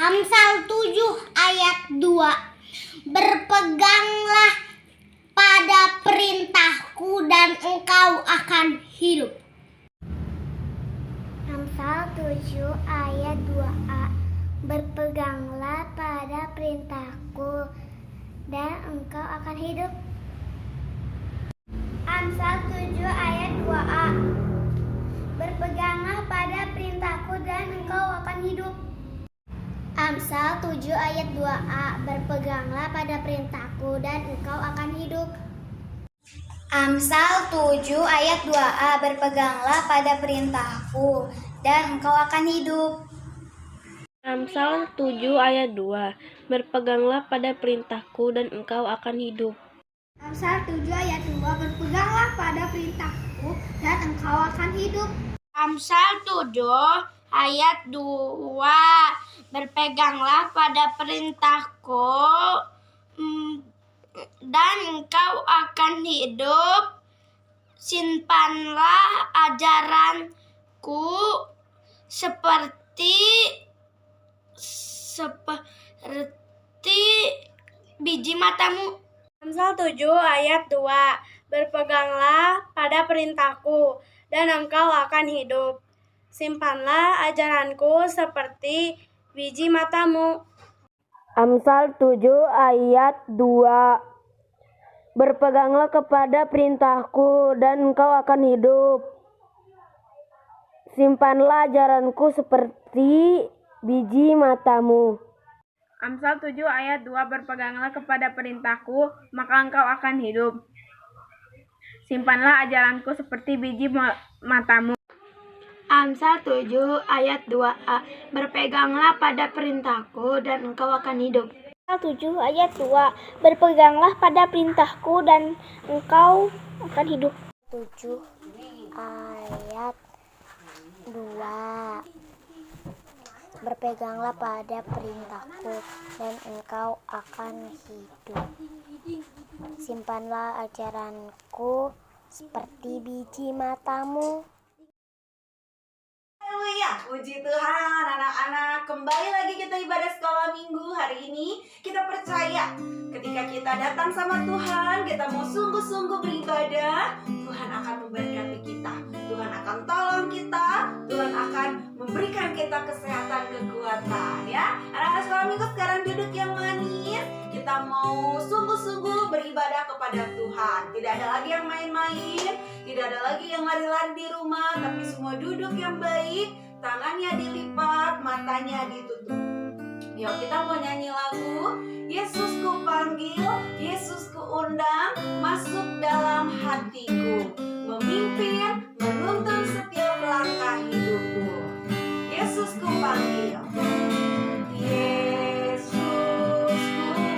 Amsal 7 ayat 2. Berpeganglah pada perintahku dan engkau akan hidup. Amsal 7 ayat 2a. Berpeganglah pada perintahku dan engkau akan hidup. Amsal 7 ayat 2a. Berpeganglah pada perintahku dan engkau akan hidup. Amsal 7 ayat 2a. Berpeganglah pada perintahku dan engkau akan hidup. Amsal 7 ayat 2a. Berpeganglah pada perintahku dan engkau akan hidup. Amsal 7 ayat 2. Berpeganglah pada perintahku dan engkau akan hidup. Amsal 7 ayat 2. Berpeganglah pada perintahku dan engkau akan hidup. Amsal 7 ayat 2. Berpeganglah pada perintahku dan engkau akan hidup. Simpanlah ajaranku seperti biji matamu. Amsal 7 ayat 2. Berpeganglah pada perintahku dan engkau akan hidup. Simpanlah ajaranku seperti biji matamu. Amsal 7 ayat 2. Berpeganglah kepada perintahku dan engkau akan hidup. Simpanlah ajaranku seperti biji matamu. Amsal 7 ayat 2. Berpeganglah kepada perintahku, maka engkau akan hidup. Simpanlah ajaranku seperti biji matamu. Amsal 7 ayat 2a. Berpeganglah pada perintahku dan engkau akan hidup. Amsal 7 ayat 2. Berpeganglah pada perintahku dan engkau akan hidup. 7 ayat 2. Berpeganglah pada perintahku dan engkau akan hidup. Simpanlah ajaranku seperti biji matamu. Haleluya, puji Tuhan anak-anak. Kembali lagi kita ibadah sekolah minggu. Hari ini kita percaya ketika kita datang sama Tuhan, kita mau sungguh-sungguh beribadah, Tuhan akan memberkati kita, Tuhan akan tolong kita, Tuhan akan memberikan kita kesehatan, kekuatan, ya. Anak-anak sekolah minggu sekarang duduk yang manis. Kita mau sungguh-sungguh beribadah kepada Tuhan. Tidak ada lagi yang main-main, tidak ada lagi yang lari-lari di rumah, tapi semua duduk yang baik, tangannya dilipat, matanya ditutup. Yuk kita mau nyanyi lagu Yesusku panggil, Yesusku undang, masuk dalam hatiku, memimpin, menuntun setiap langkah hidupku. Yesusku panggil, Yesusku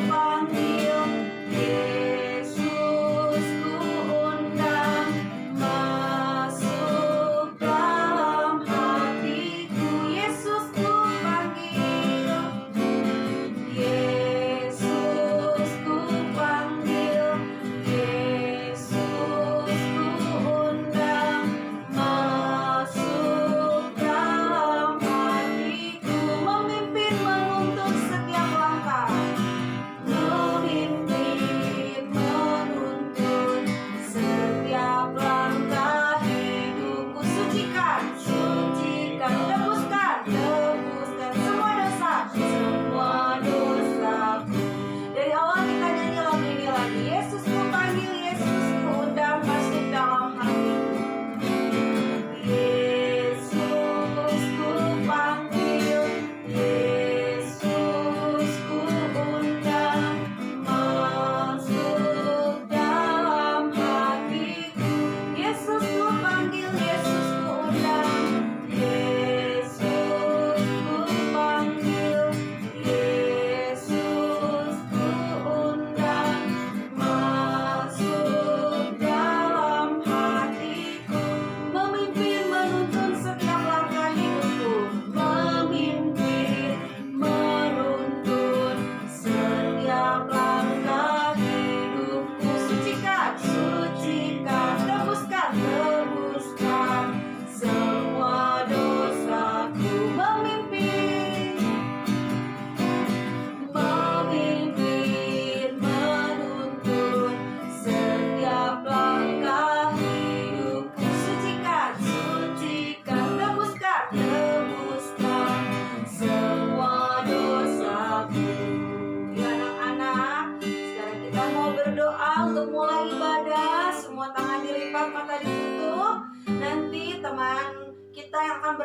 panggil, Yesusku undang, masuk dalam hatiku. Yesusku panggil, Yesusku panggil, Yesusku undang, masuk dalam hatiku.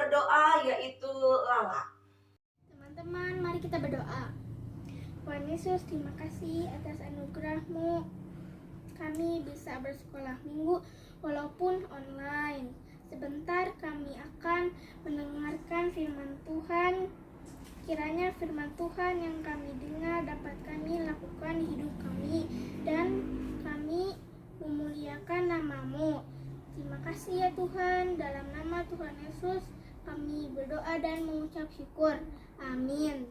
berdoa, yaitu Lala. Teman-teman, mari kita berdoa. Tuhan Yesus, terima kasih atas anugerah-Mu. Kami bisa bersekolah minggu walaupun online. Sebentar kami akan mendengarkan firman Tuhan. Kiranya firman Tuhan yang kami dengar dapat kami lakukan di hidup kami dan kami memuliakan nama-Mu. Terima kasih ya Tuhan, dalam nama Tuhan Yesus kami berdoa dan mengucap syukur. Amin.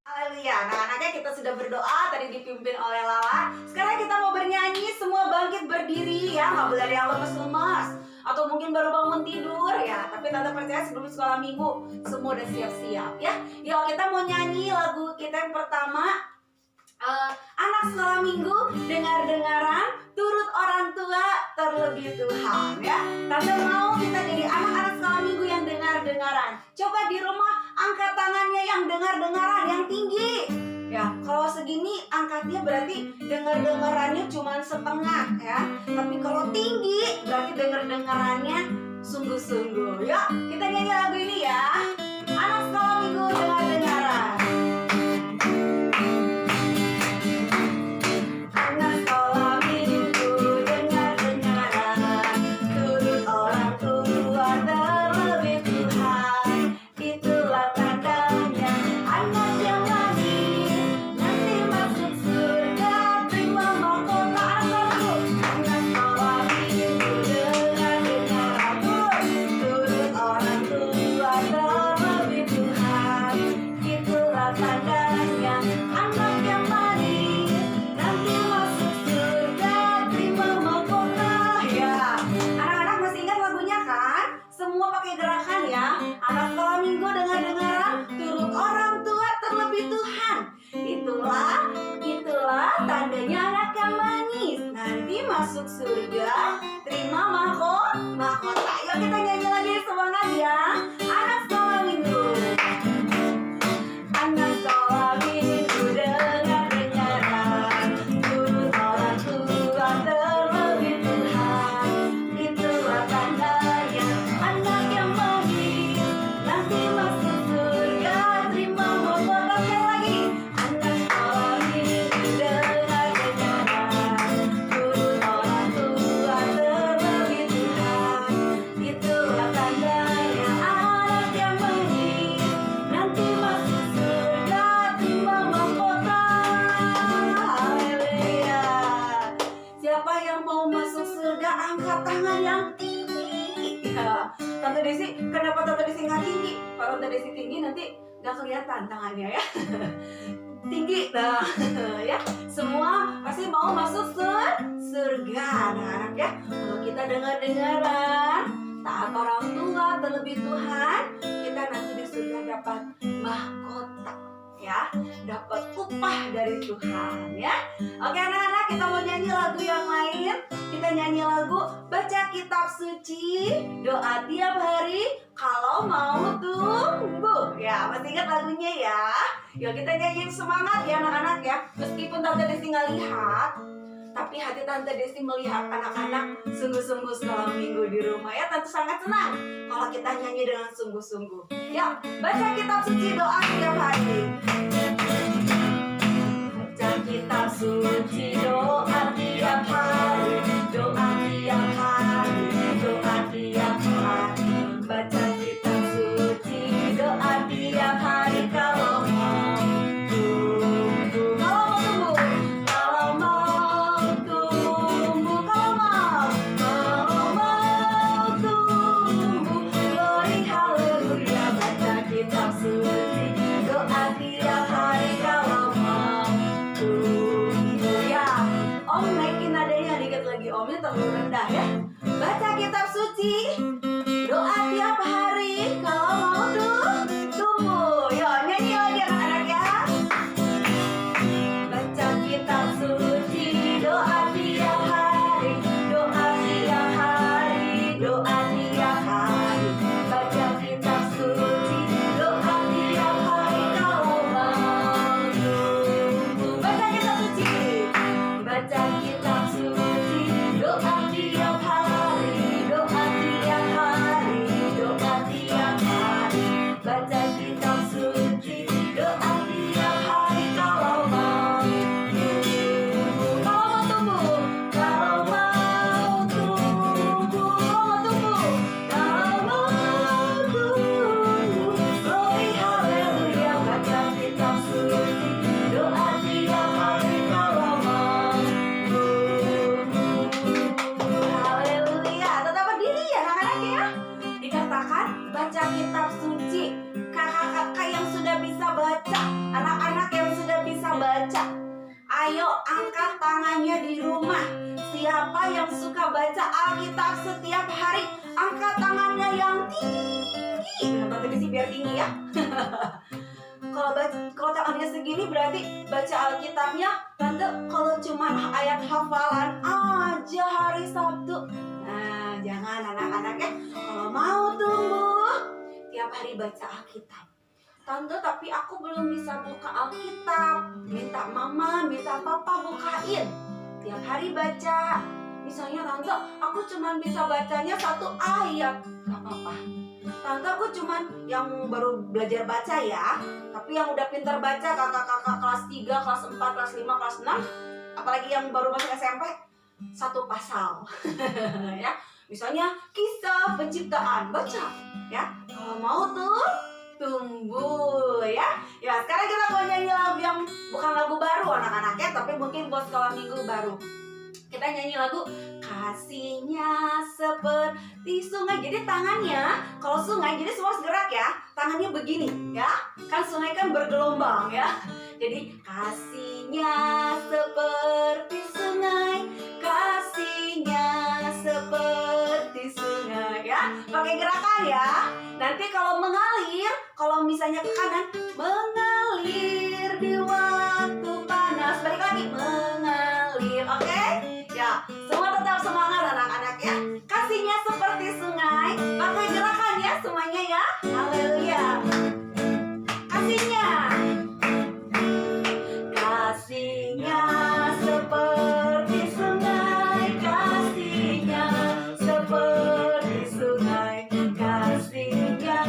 Haleluya. Nah, anaknya kita sudah berdoa, tadi dipimpin oleh Lala. Sekarang kita mau bernyanyi, semua bangkit berdiri ya, nggak boleh ada yang lemes-lemes. Atau mungkin baru bangun tidur ya, tapi tante percaya sebelum sekolah minggu semua udah siap-siap ya. Yuk kita mau nyanyi lagu kita yang pertama, anak sekolah minggu, dengar-dengaran, turut orang tua, terlebih Tuhan ya. Tante mau kita jadi anak-anak sekolah minggu yang dengar-dengaran. Coba di rumah angkat tangannya yang dengar-dengaran, yang tinggi. Ya, kalau segini angkatnya berarti dengar-dengarannya cuma setengah ya. Tapi kalau tinggi berarti dengar-dengarannya sungguh-sungguh. Yuk, kita nyanyi lagu ini ya. Anak sekolah minggu dengar-dengaran. Anak sekolah minggu dengar-dengaran, turut orang tua terlebih Tuhan. Itulah tandanya anak yang manis nanti masuk surga, terima mahkota. Anak sekolah minggu dengar-dengaran, turut orang tua terlebih Tuhan. Itulah tandanya anak yang manis nanti masuk surga, terima mahkota. Ya, anak-anak masih ingat lagunya kan? Semua pakai gerakan ya. Anak sekolah minggu dengar-dengaran, turut orang tua terlebih Tuhan. Itulah tandanya anak yang manis nanti masuk surga, terima mahkota. Yuk kita nyanyi lagi, semangat ya. Anak sekolah minggu. Anak sekolah minggu dengar-dengaran, turut orang tua terlebih Tuhan. Itulah tandanya anak yang manis nanti masuk surga, terima mahkota. Sekali lagi. Anak sekolah minggu dengar-dengaran, turut orang tua terlebih Tuhan. Itulah tandanya anak yang manis nanti masuk surga, terima mahkota. Haleluya. Siapa yang mau masuk surga angkat tangan yang tinggi ya. Tante Desi, kenapa Tante Desi nggak tinggi? Kalau Tante Desi tinggi nanti nggak kelihatan tangannya ya. Tinggi nah ya. Semua pasti mau masuk surga anak-anak ya. Kalau kita dengar-dengaran, taat orang tua terlebih Tuhan, kita nanti di surga dapat mahkota ya, dapat upah dari Tuhan ya. Oke anak-anak, kita mau nyanyi lagu yang lain. Kita nyanyi lagu baca kitab suci, doa tiap hari, kalau mau tumbuh ya. Masih ingat lagunya ya? Yuk kita nyanyi semangat ya anak-anak ya. Meskipun Tante Desi nggak lihat, tapi hati Tante Desi melihat anak-anak sungguh-sungguh sekolah minggu di rumah ya. Tante sangat senang kalau kita nyanyi dengan sungguh-sungguh. Yuk, baca kitab suci, doa tiap hari. Baca kitab suci, doa tiap hari, doa tiap hari, doa tiap hari. Baca kitab suci, doa tiap hari, kalau mau tumbuh. Kalau mau tumbuh, kalau mau tumbuh, glory haleluya. Baca kitab suci, doa tiap hari, kalau mau tumbuh ya. Om naikin nadanya dikit lagi, omnya terlalu rendah ya. Baca kitab suci, doa tiap hari, kalau mau tumbuh. Yuk nyanyi lagi anak-anak ya. Baca kitab suci, doa tiap hari, doa tiap hari, doa tiap hari. Baca kitab suci, doa tiap hari, kalau mau tumbuh. Baca kitab suci, baca kitab suci, doa tiap hari, doa tiap Ayo angkat tangannya di rumah. Siapa yang suka baca Alkitab setiap hari? Angkat tangannya yang tinggi. Tante Desi biar tinggi ya. Kalau tangannya segini berarti baca Alkitabnya Tante kalau cuma ayat hafalan aja hari Sabtu. Nah, jangan anak-anak ya. Kalau mau tumbuh tiap hari baca Alkitab. Tante, tapi aku belum bisa buka Alkitab. Minta mama, minta papa bukain. Tiap hari baca. Misalnya Tante, aku cuma bisa bacanya 1 ayat. Gak apa-apa. Tante, aku cuma yang baru belajar baca ya. Tapi yang udah pintar baca, kakak-kakak kelas 3, kelas 4, kelas 5, kelas 6. Apalagi yang baru masuk SMP, 1 pasal. Ya. Misalnya kisah penciptaan, baca. Ya. Kalau mau tuh tumbuh ya. Ya, sekarang kita mau nyanyi lagu yang bukan lagu baru anak-anak ya, tapi mungkin buat sekolah minggu baru. Kita nyanyi lagu Kasihnya Seperti Sungai. Jadi tangannya, kalau sungai jadi semua harus gerak ya. Tangannya begini ya. Kan sungai kan bergelombang ya. Jadi kasihnya seperti sungai, kasihnya seperti sungai ya. Pakai gerakan ya. Nanti kalau mengalir, kalau misalnya ke kanan, mengalir di waktu panas. Balik lagi, mengalir, oke? Ya, semua tetap semangat anak-anak ya. Kasihnya seperti sungai, pakai gerakan ya semuanya ya. Haleluya. Kasihnya, kasihnya seperti sungai, kasihnya seperti sungai, kasihnya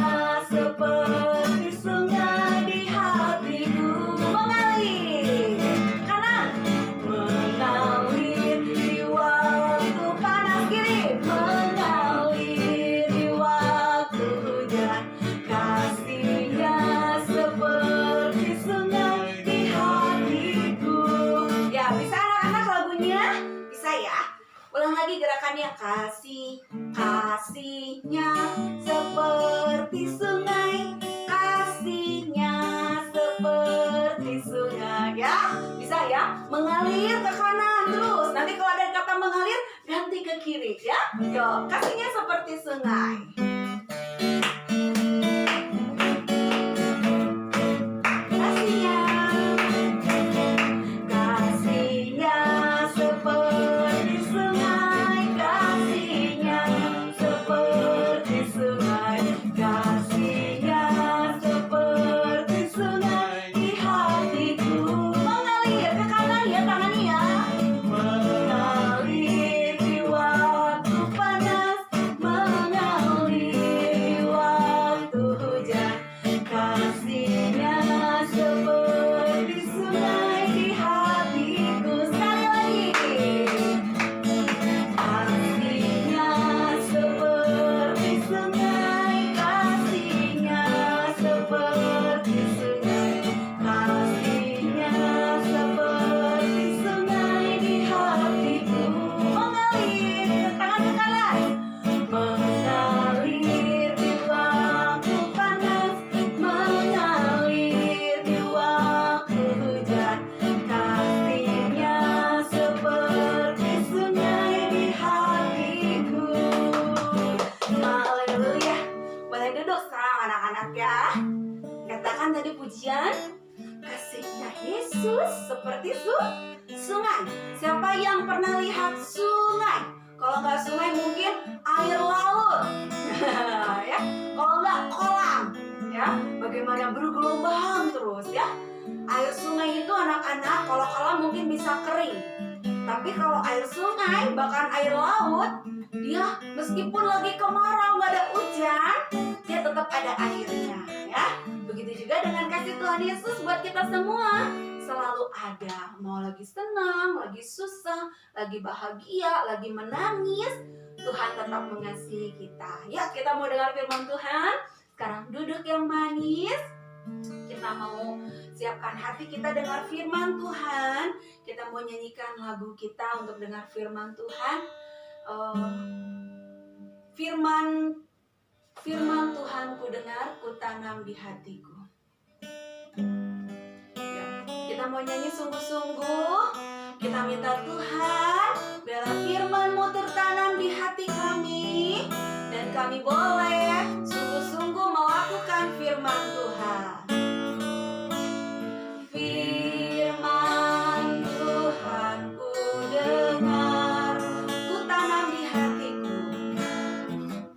seperti sungai di hatiku. Mengalir kanan, mengalir di waktu panas. Kiri, mengalir di waktu hujan. Kasihnya seperti sungai di hatiku. Ya, bisa anak-anak lagunya? Bisa ya? Ulang lagi gerakannya. Kasihnya seperti sungai, kasihnya seperti sungai ya. Bisa ya? Mengalir ke kanan terus. Nanti kalau ada kata mengalir, ganti ke kiri ya. Yuk, kasihnya seperti sungai. Kasihnya, kasihnya seperti sungai, kasihnya seperti sungai, kasihnya seperti sungai di hatiku. Mengalir ke kanan ya tangannya ya. Mengalir di waktu panas, mengalir di waktu hujan. Kasihnya seperti sungai di hatiku. Sekali lagi. Kasihnya seperti sungai, kasihnya seperti sungai, kasihnya seperti sungai di hatiku. Mengalir, tangan ke kanan. Mengalir di waktu panas, mengalir di waktu hujan. Kasihnya seperti sungai di hatiku. Haleluya. Boleh duduk sekarang anak-anak ya. Katakan tadi pujian. Kasihnya Yesus seperti sungai. Siapa yang pernah lihat sungai? Kalau nggak sungai mungkin air laut. Ya. Kalau nggak kolam. Ya. Bagaimana bergelombang terus ya. Air sungai itu anak-anak kalau kolam mungkin bisa kering. Tapi kalau air sungai bahkan air laut, dia meskipun lagi kemarau nggak ada hujan, dia tetap ada airnya ya. Begitu juga dengan kasih Tuhan Yesus buat kita semua. Selalu ada, mau lagi senang, lagi susah, lagi bahagia, lagi menangis, Tuhan tetap mengasihi kita. Ya, kita mau dengar firman Tuhan. Sekarang duduk yang manis. Kita mau siapkan hati kita dengar firman Tuhan. Kita mau nyanyikan lagu kita untuk dengar firman Tuhan. Firman Tuhan ku dengar, ku tanam di hatiku. Ya, kita Kita mau nyanyi sungguh-sungguh. Kita minta Tuhan, biarlah firman-Mu tertanam di hati kami, dan kami boleh sungguh-sungguh melakukan firman Tuhan. Firman Tuhan ku dengar, ku tanam di hatiku,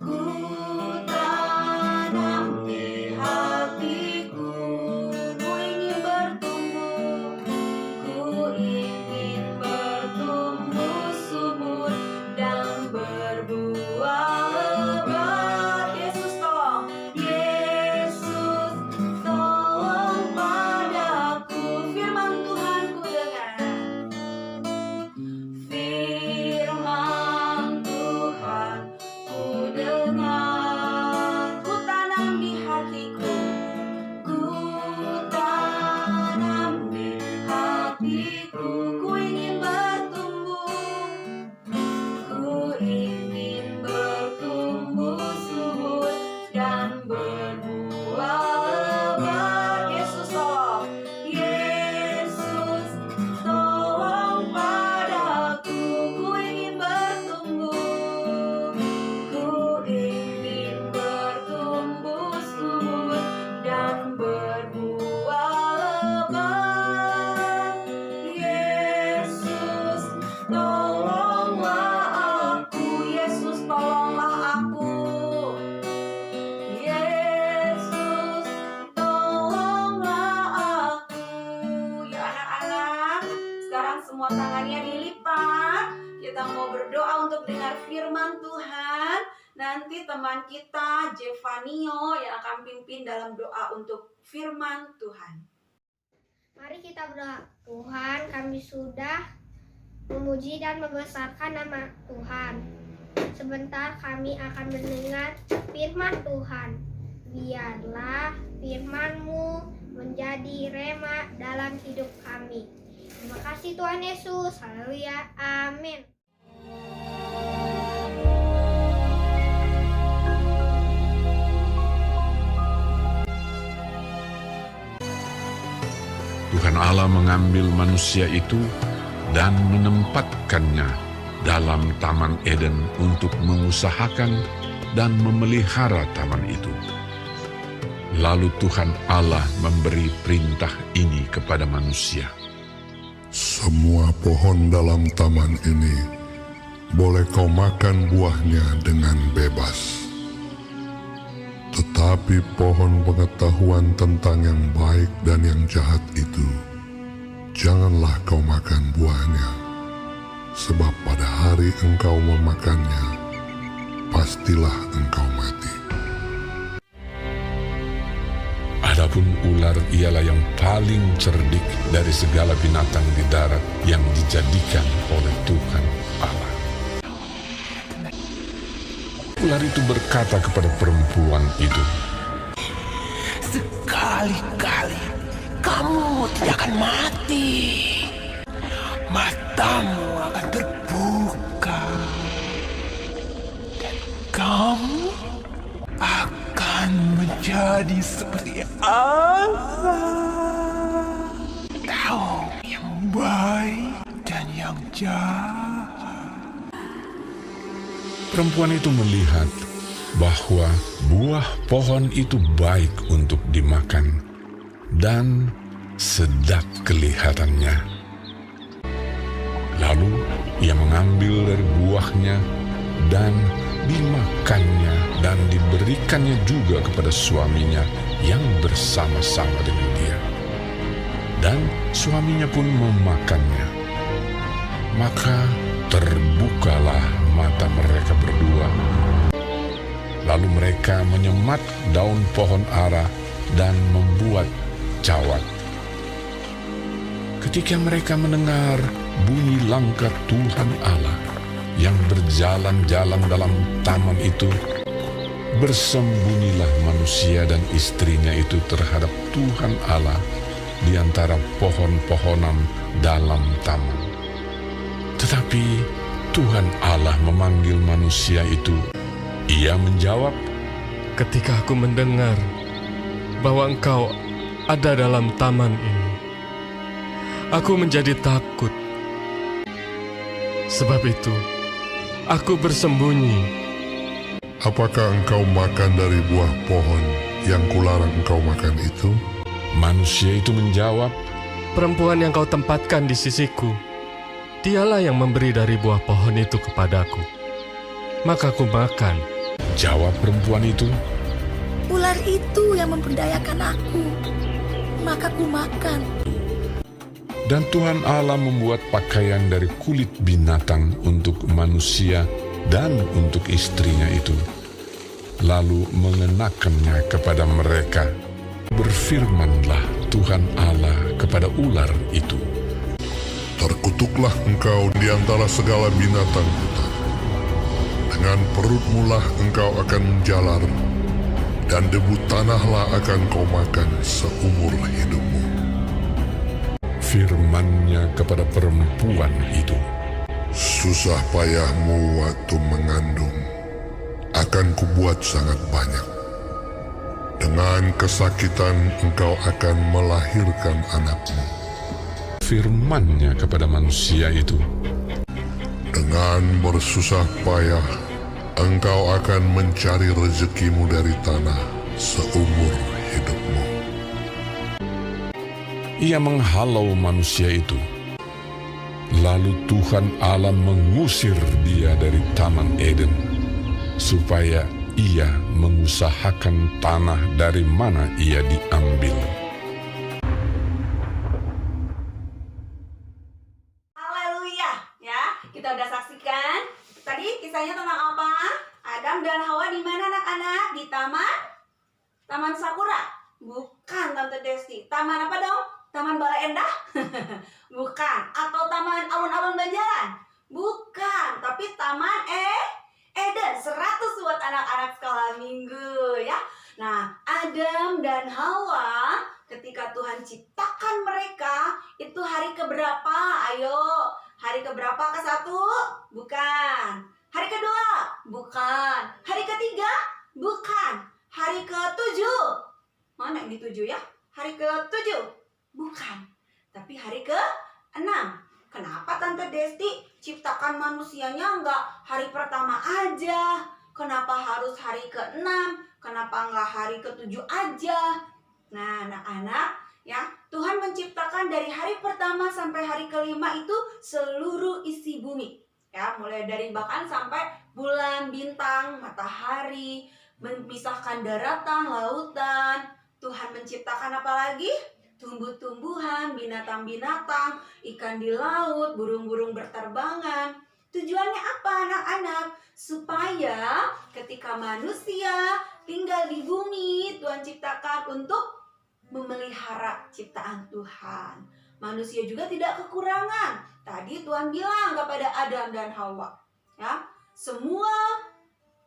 ku tanam di hatiku, ku ingin bertumbuh, ku ingin bertumbuh subur dan berbuah lebat. Yesus tolong, Yesus tolong padaku. Firman Tuhan ku dengar, firman Tuhan ku dengar, ku tanam di hatiku, ku tanam di hatiku, ku ingin bertumbuh, ku ingin bertumbuh subur dan berbuah lebat. Yesus tolong, Yesus tolong padaku, ku ingin bertumbuh, ku ingin bertumbuh subur dan berbuah lebat. Yesus tolonglah aku, Yesus tolonglah aku, Yesus tolonglah aku. Ya anak-anak, sekarang semua tangannya dilipat. Kita mau berdoa untuk dengar firman Tuhan. Nanti teman kita Jevanio yang akan pimpin dalam doa untuk firman Tuhan. Mari kita berdoa. Tuhan, kami sudah memuji dan membesarkan nama Tuhan. Sebentar kami akan mendengar firman Tuhan. Biarlah firman-Mu menjadi rema dalam hidup kami. Terima kasih Tuhan Yesus. Haleluya. Amin. Tuhan Allah mengambil manusia itu dan menempatkannya dalam Taman Eden untuk mengusahakan dan memelihara taman itu. Lalu Tuhan Allah memberi perintah ini kepada manusia. Semua pohon dalam taman ini boleh kau makan buahnya dengan bebas. Tetapi pohon pengetahuan tentang yang baik dan yang jahat itu, janganlah kau makan buahnya, sebab pada hari engkau memakannya, pastilah engkau mati. Adapun ular ialah yang paling cerdik dari segala binatang di darat yang dijadikan oleh Tuhan Allah. Ular itu berkata kepada perempuan itu, "Sekali-kali kamu tidak akan mati. Matamu akan terbuka. Dan kamu akan menjadi seperti Allah, tahu yang baik dan yang jahat." perempuan itu melihat bahwa buah pohon itu baik untuk dimakan dan sedap kelihatannya. Lalu ia mengambil dari buahnya dan dimakannya dan diberikannya juga kepada suaminya yang bersama-sama dengan dia. Dan suaminya pun memakannya. Maka terbukalah mata mereka berdua. Lalu mereka menyemat daun pohon ara dan membuat cawat. Ketika mereka mendengar bunyi langkah Tuhan Allah yang berjalan-jalan dalam taman itu, bersembunyilah manusia dan istrinya itu terhadap Tuhan Allah di antara pohon-pohonan dalam taman. Tetapi Tuhan Allah memanggil manusia itu. Ia menjawab, "Ketika aku mendengar bahwa engkau ada dalam taman ini, aku menjadi takut. Sebab itu, aku bersembunyi. Apakah engkau makan dari buah pohon yang kularang engkau makan itu? Manusia itu menjawab, Perempuan yang kau tempatkan di sisiku, dialah yang memberi dari buah pohon itu kepadaku. Maka ku makan. jawab perempuan itu, Ular itu yang memperdayakan aku, maka ku makan. dan Tuhan Allah membuat pakaian dari kulit binatang untuk manusia dan untuk istrinya itu, lalu mengenakannya kepada mereka. Berfirmanlah Tuhan Allah kepada ular itu, Terkutuklah engkau di antara segala binatang hutan. Dengan perutmu lah engkau akan menjalar, dan debu tanahlah akan kau makan seumur hidupmu. firman-Nya kepada perempuan itu, Susah payahmu waktu mengandung akan kubuat sangat banyak. Dengan kesakitan engkau akan melahirkan anakmu. firman-Nya kepada manusia itu, Dengan bersusah payah engkau akan mencari rezekimu dari tanah seumur hidupmu. Ia menghalau manusia itu. Lalu Tuhan Allah mengusir dia dari Taman Eden, supaya ia mengusahakan tanah dari mana ia diambil. Haleluya, ya. Kita udah saksikan tadi kisahnya tentang apa? Adam dan Hawa di mana anak-anak? Di Taman Sakura. Bukan Tante Desti. Taman apa dong? Taman Bala Endah? Bukan. Atau Taman Alun-Alun Banjaran? Bukan. Tapi Taman Eden. 100 buat anak-anak sekolah minggu ya. Nah, Adam dan Hawa ketika Tuhan ciptakan mereka, itu hari keberapa? Ayo, hari keberapa? Ke-1? Bukan. Hari kedua? Bukan. Hari ketiga? Bukan. Hari ke-7? Mana ini 7 ya? Hari ke-7? Bukan. Tapi hari ke-6. Kenapa Tante Desti ciptakan manusianya enggak hari pertama aja? Kenapa harus hari ke-6? Kenapa enggak hari ke-7 aja? Nah, anak-anak, ya, Tuhan menciptakan dari hari pertama sampai hari ke-5 itu seluruh isi bumi. Ya, mulai dari bahkan sampai bulan, bintang, matahari, memisahkan daratan, lautan. Tuhan menciptakan apa lagi? Tumbuh-tumbuhan, binatang-binatang, ikan di laut, burung-burung berterbangan. Tujuannya apa anak-anak? Supaya ketika manusia tinggal di bumi, Tuhan ciptakan untuk memelihara ciptaan Tuhan. Manusia juga tidak kekurangan. Tadi Tuhan bilang kepada Adam dan Hawa, ya, semua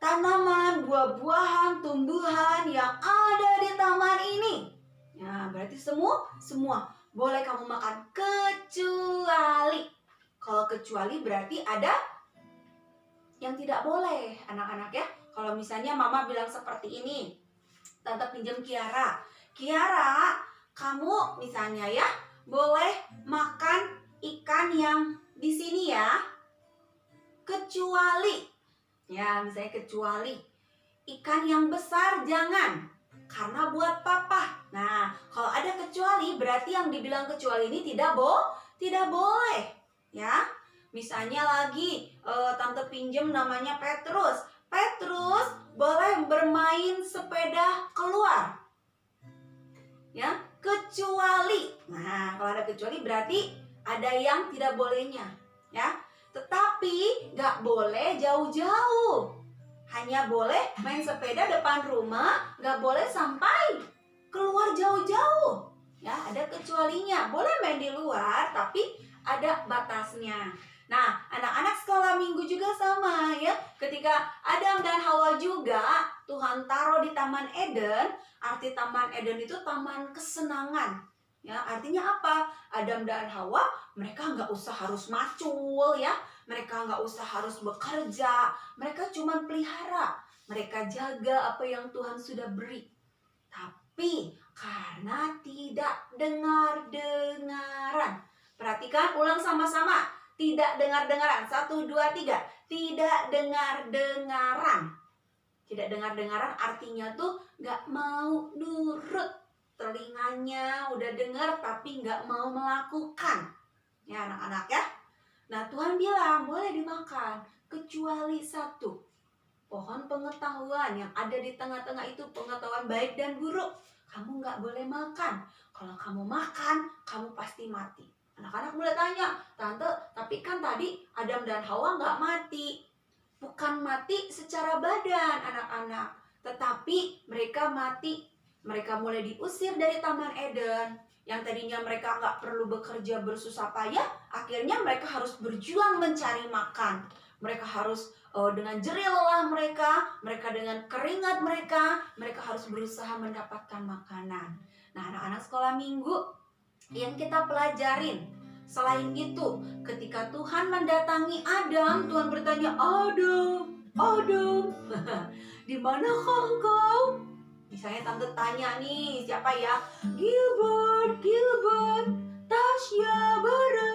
tanaman, buah-buahan, tumbuhan yang ada di taman ini, ya, berarti semua boleh kamu makan kecuali. Kalau kecuali berarti ada yang tidak boleh, anak-anak ya. Kalau misalnya mama bilang seperti ini, Tante pinjam Kiara. Kiara, kamu misalnya ya, boleh makan ikan yang di sini ya. Kecuali, ya misalnya kecuali ikan yang besar jangan, karena buat papa. Nah, kalau ada kecuali berarti yang dibilang kecuali ini tidak boleh, ya. Misalnya lagi Tante pinjem namanya Petrus. Petrus boleh bermain sepeda keluar, ya, kecuali. Nah, kalau ada kecuali berarti ada yang tidak bolehnya, ya. Tetapi nggak boleh jauh-jauh. Hanya boleh main sepeda depan rumah, nggak boleh sampai keluar jauh-jauh. Ya, ada kecualinya. Boleh main di luar, tapi ada batasnya. Nah, anak-anak sekolah minggu juga sama ya. Ketika Adam dan Hawa juga Tuhan taruh di Taman Eden. Arti Taman Eden itu taman kesenangan. Ya, artinya apa? Adam dan Hawa mereka nggak usah harus macul ya. Mereka nggak usah harus bekerja. Mereka cuma pelihara. Mereka jaga apa yang Tuhan sudah beri. Tapi karena tidak dengar-dengaran, Perhatikan, ulang sama-sama. Tidak dengar-dengaran. 1, 2, 3. Tidak dengar-dengaran. Tidak dengar-dengaran artinya tuh gak mau nurut. Telinganya udah dengar tapi gak mau melakukan. Ya anak-anak ya. Nah Tuhan bilang boleh dimakan. Kecuali satu. Pohon pengetahuan yang ada di tengah-tengah itu pengetahuan baik dan buruk. Kamu gak boleh makan. Kalau kamu makan, kamu pasti mati. Anak-anak mulai tanya, Tante, tapi kan tadi Adam dan Hawa gak mati. Bukan mati secara badan anak-anak. Tetapi mereka mati. Mereka mulai diusir dari Taman Eden. Yang tadinya mereka gak perlu bekerja bersusah payah. Akhirnya mereka harus berjuang mencari makan. Mereka harus dengan jerih lelah mereka dengan keringat mereka harus berusaha mendapatkan makanan. Nah, anak-anak sekolah minggu yang kita pelajarin. Selain itu, ketika Tuhan mendatangi Adam, Tuhan bertanya, Adam, di manakah engkau? Misalnya tante tanya nih, siapa ya? Gilbert, Tasya, Bara.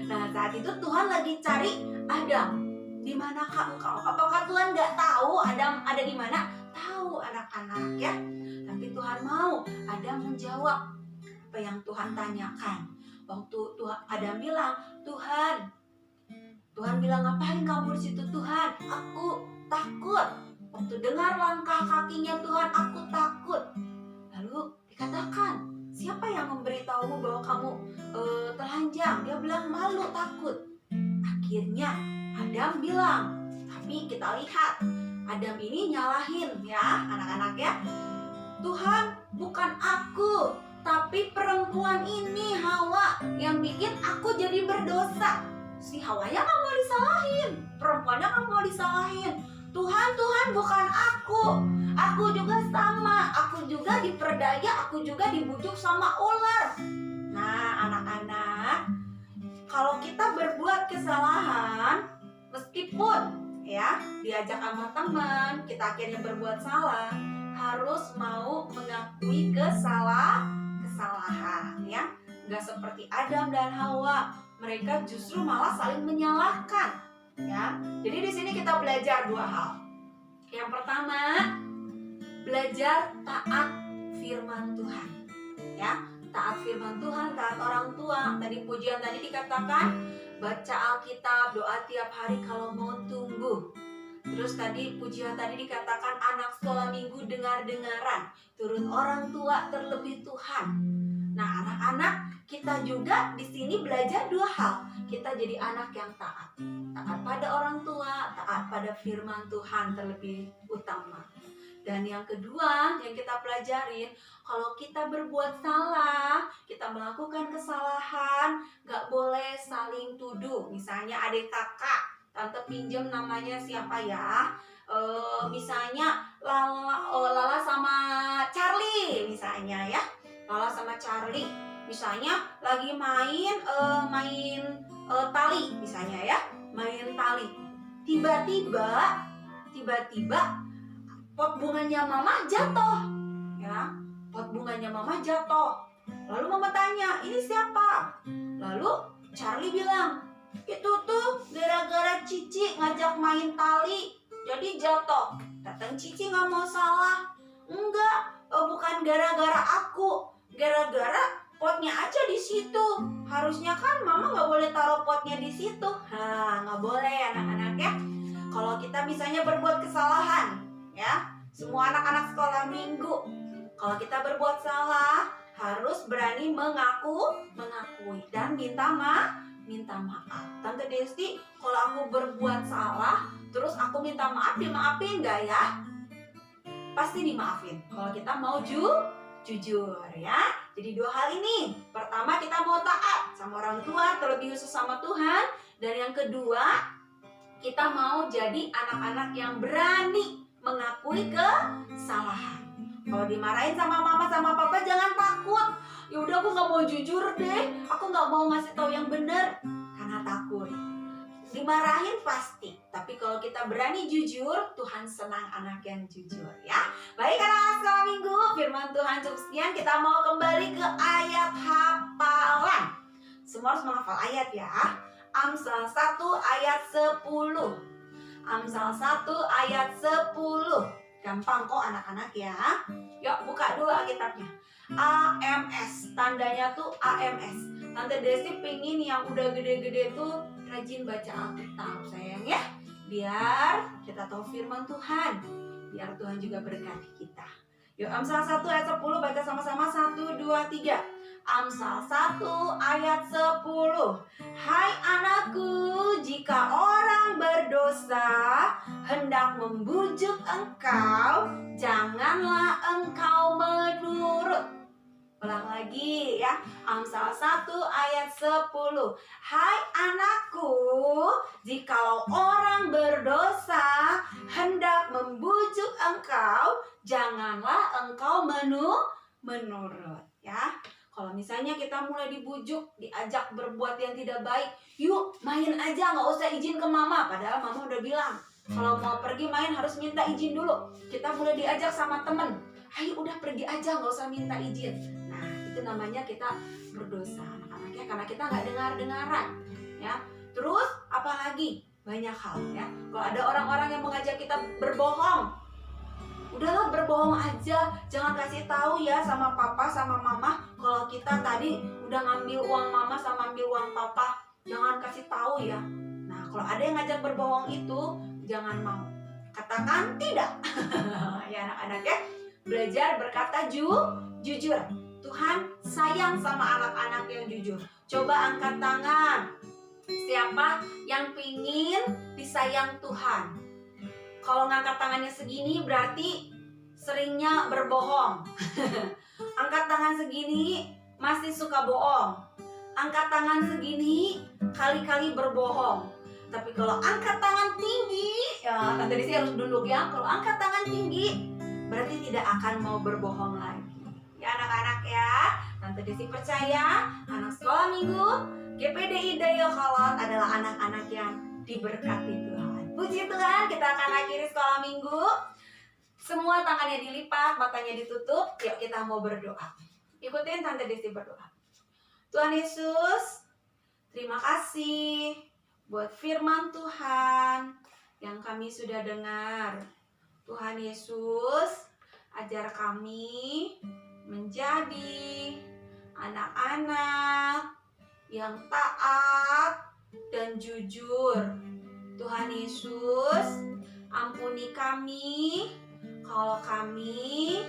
Nah, saat itu Tuhan lagi cari Adam. Di manakah engkau? Apakah Tuhan nggak tahu Adam ada di mana? Tahu anak-anak ya. Tapi Tuhan mau Adam menjawab apa yang Tuhan tanyakan. Waktu Adam bilang, Tuhan bilang, ngapain kamu di situ Tuhan? Aku takut. Waktu dengar langkah kakinya Tuhan, aku takut. Lalu dikatakan, siapa yang memberitahumu bahwa kamu telanjang? Dia bilang malu, takut. Akhirnya Adam bilang, tapi kita lihat Adam ini nyalahin ya anak-anak ya. Tuhan, bukan aku, tapi perempuan ini Hawa yang bikin aku jadi berdosa. Si Hawanya gak mau disalahin, perempuannya gak mau disalahin. Tuhan, bukan aku. Aku juga sama, aku juga diperdaya, aku juga dibujuk sama ular. Nah anak-anak, kalau kita berbuat kesalahan, meskipun ya diajak sama teman, kita akhirnya berbuat salah, harus mau mengakui kesalahan ya. Gak seperti Adam dan Hawa, mereka justru malah saling menyalahkan ya. Jadi di sini kita belajar dua hal. Yang pertama, belajar taat firman Tuhan ya. Taat firman Tuhan, taat orang tua. Tadi pujian tadi dikatakan baca Alkitab, doa tiap hari kalau mau tumbuh. Terus tadi pujian tadi dikatakan anak sekolah minggu dengar-dengaran, turun orang tua terlebih Tuhan. Nah, anak-anak, kita juga di sini belajar dua hal. Kita jadi anak yang taat. Taat pada orang tua, taat pada firman Tuhan terlebih utama. Dan yang kedua yang kita pelajarin, kalau kita berbuat salah, kita melakukan kesalahan, gak boleh saling tuduh. Misalnya adik kakak, tante pinjem namanya siapa ya? Misalnya Lala sama Charlie misalnya ya. Lala sama Charlie misalnya lagi main tali misalnya ya. Main tali. Tiba-tiba pot bunganya mama jatuh ya. Pot bunganya mama jatuh. Lalu mama tanya, ini siapa? Lalu Charlie bilang, itu tuh gara-gara Cici ngajak main tali jadi jatuh. Datang Cici gak mau salah. Enggak, bukan gara-gara aku. Gara-gara potnya aja di situ. Harusnya kan mama gak boleh taruh potnya di situ. Gak boleh anak-anak ya. Kalau kita misalnya berbuat kesalahan ya, semua anak-anak sekolah minggu, kalau kita berbuat salah harus berani mengakui dan minta maaf. Tante Desti, kalau aku berbuat salah terus aku minta maaf, dimaafin gak ya? Pasti dimaafin kalau kita mau jujur ya. Jadi dua hal ini. Pertama, kita mau taat sama orang tua, terlebih khusus sama Tuhan. Dan yang kedua, kita mau jadi anak-anak yang berani mengakui kesalahan. Kalau dimarahin sama mama sama papa, jangan takut. Ya udah, aku nggak mau jujur deh. Aku nggak mau ngasih tahu yang benar karena takut. Dimarahin pasti, tapi kalau kita berani jujur, Tuhan senang anak yang jujur ya. Baik anak-anak sekolah minggu, firman Tuhan cukup sekian. Kita mau kembali ke ayat hafalan. Semua harus menghafal ayat ya. Amsal 1 ayat 10. Amsal 1 ayat 10. Gampang kok anak-anak ya. Yuk buka dulu Alkitabnya. AMS, tandanya tuh AMS. Tante Desi pingin yang udah gede-gede tuh rajin baca Alkitab sayang ya. Biar kita tahu firman Tuhan. Biar Tuhan juga berkati kita. Yuk Amsal 1 ayat 10 baca sama-sama 1, 2, 3. Amsal 1 ayat 10. Hai anakku, jika orang berdosa hendak membujuk engkau, janganlah engkau menurut. Ulang lagi ya. Amsal 1 ayat 10. Hai anakku, jikalau orang berdosa hendak membujuk engkau, janganlah engkau menurut ya. Kalau misalnya kita mulai dibujuk, diajak berbuat yang tidak baik, yuk main aja, nggak usah izin ke mama. Padahal mama udah bilang, kalau mau pergi main harus minta izin dulu. Kita mulai diajak sama temen, ayo udah pergi aja, nggak usah minta izin. Nah itu namanya kita berdosa anak-anaknya, karena kita nggak dengar-dengaran ya. Terus apalagi banyak hal ya. Kalau ada orang-orang yang mengajak kita berbohong, udahlah berbohong aja, jangan kasih tahu ya sama papa sama mama kalau kita tadi udah ngambil uang mama sama ambil uang papa, jangan kasih tahu ya. Nah kalau ada yang ngajak berbohong itu jangan mau, katakan tidak. Ya anak-anak ya, belajar berkata jujur. Tuhan sayang sama anak-anak yang jujur. Coba angkat tangan, siapa yang pingin disayang Tuhan? Kalau ngangkat tangannya segini berarti seringnya berbohong. Angkat tangan segini masih suka bohong. Angkat tangan segini kali-kali berbohong. Tapi kalau angkat tangan tinggi, ya Tante Desi harus duduk ya. Kalau angkat tangan tinggi berarti tidak akan mau berbohong lagi. Ya anak-anak ya, Tante Desi percaya anak sekolah minggu GPDI Dayakolot adalah anak-anak yang diberkati Tuhan. Puji Tuhan, kita akan akhiri sekolah minggu. Semua tangannya dilipat, matanya ditutup. Yuk kita mau berdoa. Ikutin Tante Desi berdoa. Tuhan Yesus, terima kasih buat firman Tuhan yang kami sudah dengar. Tuhan Yesus, ajar kami menjadi anak-anak yang taat dan jujur. Tuhan Yesus, ampuni kami kalau kami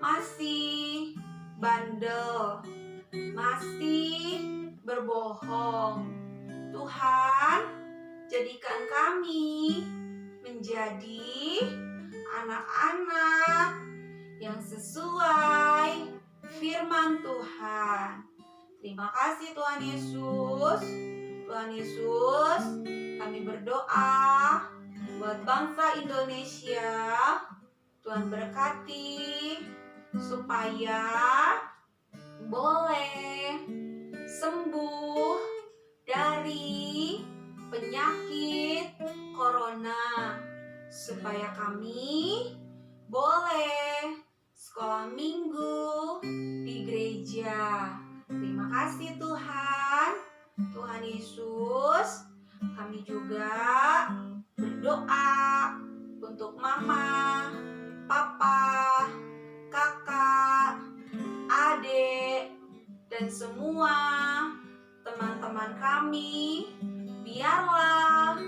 masih bandel, masih berbohong. Tuhan, jadikan kami menjadi anak-anak yang sesuai firman Tuhan. Terima kasih Tuhan Yesus. Tuhan Yesus, kami berdoa buat bangsa Indonesia. Tuhan berkati supaya boleh sembuh dari penyakit corona, supaya kami boleh sekolah minggu di gereja. Terima kasih Tuhan. Tuhan Yesus, kami juga berdoa untuk mama, papa, kakak, adik, dan semua teman-teman kami. Biarlah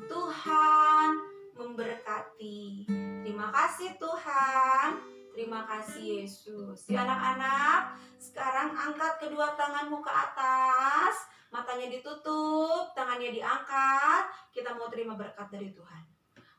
Tuhan memberkati. Terima kasih Tuhan. Terima kasih Yesus. Ya anak-anak, sekarang angkat kedua tanganmu ke atas. Matanya ditutup, tangannya diangkat. Kita mau terima berkat dari Tuhan.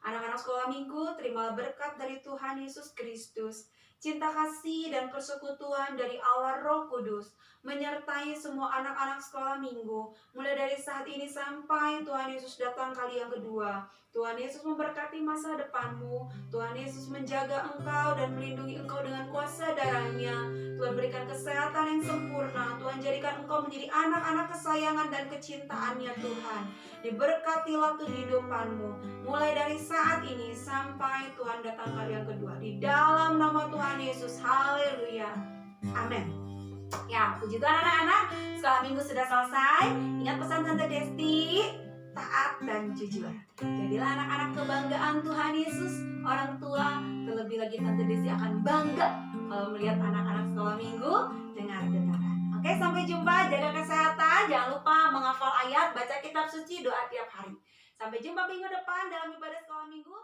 Anak-anak sekolah minggu, terima berkat dari Tuhan Yesus Kristus. Cinta kasih dan persekutuan dari Allah Roh Kudus menyertai semua anak-anak sekolah minggu. Mulai dari saat ini sampai Tuhan Yesus datang kali yang kedua. Tuhan Yesus memberkati masa depanmu. Tuhan Yesus menjaga engkau dan melindungi engkau dengan kuasa darah-Nya. Tuhan berikan kesehatan yang sempurna. Tuhan jadikan engkau menjadi anak-anak kesayangan dan kecintaan-Nya Tuhan. Diberkatilah kehidupanmu. Mulai dari saat ini sampai Tuhan datang kali yang kedua. Di dalam nama Tuhan Yesus. Haleluya. Amin. Ya, puji Tuhan anak-anak, sekolah minggu sudah selesai. Ingat pesan Tante Desti, taat dan jujur. Jadilah anak-anak kebanggaan Tuhan Yesus. Orang tua, terlebih lagi Tante Desti akan bangga kalau melihat anak-anak sekolah minggu dengar-dengaran. Oke, sampai jumpa, jaga kesehatan. Jangan lupa menghafal ayat, baca kitab suci, doa tiap hari. Sampai jumpa minggu depan dalam ibadah sekolah minggu.